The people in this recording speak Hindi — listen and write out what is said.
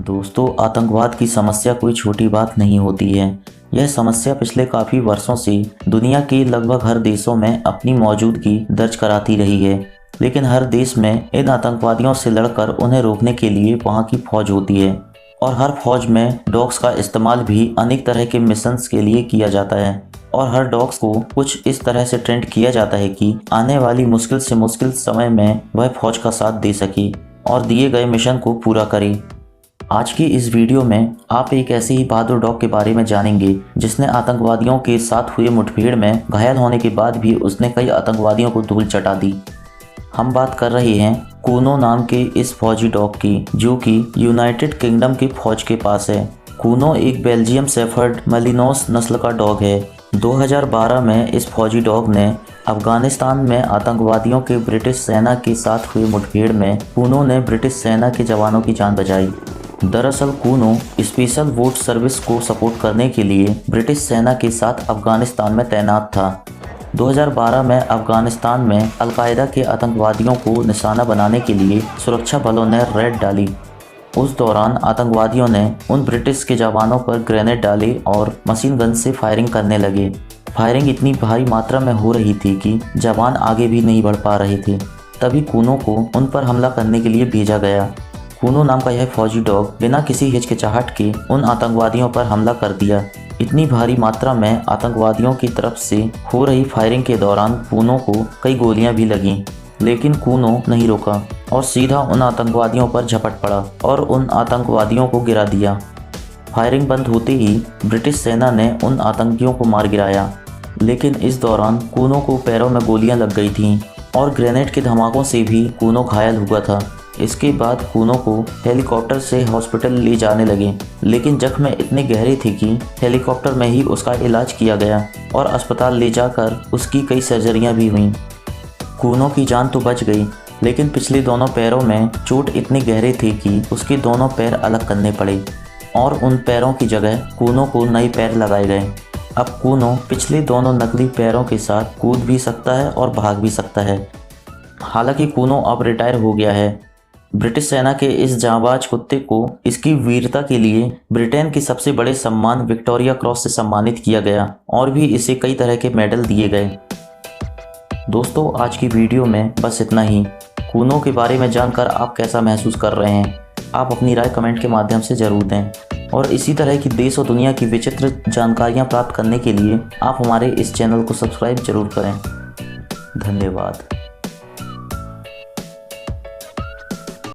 दोस्तों, आतंकवाद की समस्या कोई छोटी बात नहीं होती है। यह समस्या पिछले काफ़ी वर्षों से दुनिया के लगभग हर देशों में अपनी मौजूदगी दर्ज कराती रही है। लेकिन हर देश में इन आतंकवादियों से लड़कर उन्हें रोकने के लिए वहाँ की फौज होती है और हर फौज में डॉग्स का इस्तेमाल भी अनेक तरह के मिशंस के लिए किया जाता है और हर डॉग्स को कुछ इस तरह से ट्रेंड किया जाता है कि आने वाली मुश्किल से मुश्किल समय में वह फौज का साथ दे सके और दिए गए मिशन को पूरा करे। आज की इस वीडियो में आप एक ऐसे ही बहादुर डॉग के बारे में जानेंगे जिसने आतंकवादियों के साथ हुए मुठभेड़ में घायल होने के बाद भी उसने कई आतंकवादियों को धूल चटा दी। हम बात कर रहे हैं कूनो नाम के इस फौजी डॉग की, जो कि यूनाइटेड किंगडम की फौज के पास है। कूनो एक बेल्जियम शेफर्ड मलिनोस नस्ल का डॉग है। 2012 में इस फौजी डॉग ने अफगानिस्तान में आतंकवादियों के ब्रिटिश सेना के साथ हुए मुठभेड़ में कूनो ने ब्रिटिश सेना के जवानों की जान बचाई। दरअसल कूनो स्पेशल वोट सर्विस को सपोर्ट करने के लिए ब्रिटिश सेना के साथ अफगानिस्तान में तैनात था। 2012 में अफगानिस्तान में अलकायदा के आतंकवादियों को निशाना बनाने के लिए सुरक्षा बलों ने रेड डाली। उस दौरान आतंकवादियों ने उन ब्रिटिश के जवानों पर ग्रेनेड डाले और मशीन गन से फायरिंग करने लगे। फायरिंग इतनी भारी मात्रा में हो रही थी कि जवान आगे भी नहीं बढ़ पा रहे थे। तभी कूनो को उन पर हमला करने के लिए भेजा गया। कूनो नाम का यह फौजी डॉग बिना किसी हिचकिचाहट के उन आतंकवादियों पर हमला कर दिया। इतनी भारी मात्रा में आतंकवादियों की तरफ से हो रही फायरिंग के दौरान कूनो को कई गोलियां भी लगीं, लेकिन कूनो नहीं रुका और सीधा उन आतंकवादियों पर झपट पड़ा और उन आतंकवादियों को गिरा दिया। फायरिंग बंद होते ही ब्रिटिश सेना ने उन आतंकियों को मार गिराया, लेकिन इस दौरान कूनो को पैरों में गोलियां लग गई थीं और ग्रेनेड के धमाकों से भी कूनो घायल हुआ था। इसके बाद कूनो को हेलीकॉप्टर से हॉस्पिटल ले जाने लगे, लेकिन जख्म इतने गहरे थे कि हेलीकॉप्टर में ही उसका इलाज किया गया और अस्पताल ले जाकर उसकी कई सर्जरियां भी हुईं। कूनो की जान तो बच गई, लेकिन पिछले दोनों पैरों में चोट इतने गहरे थे कि उसके दोनों पैर अलग करने पड़े और उन पैरों की जगह कूनो को नए पैर लगाए गए। अब कूनो पिछले दोनों नकली पैरों के साथ कूद भी सकता है और भाग भी सकता है। हालांकि कूनो अब रिटायर हो गया है। ब्रिटिश सेना के इस जांबाज कुत्ते को इसकी वीरता के लिए ब्रिटेन के सबसे बड़े सम्मान विक्टोरिया क्रॉस से सम्मानित किया गया और भी इसे कई तरह के मेडल दिए गए। दोस्तों, आज की वीडियो में बस इतना ही। कूनो के बारे में जानकर आप कैसा महसूस कर रहे हैं? आप अपनी राय कमेंट के माध्यम से ज़रूर दें और इसी तरह की देश और दुनिया की विचित्र जानकारियाँ प्राप्त करने के लिए आप हमारे इस चैनल को सब्सक्राइब जरूर करें। धन्यवाद।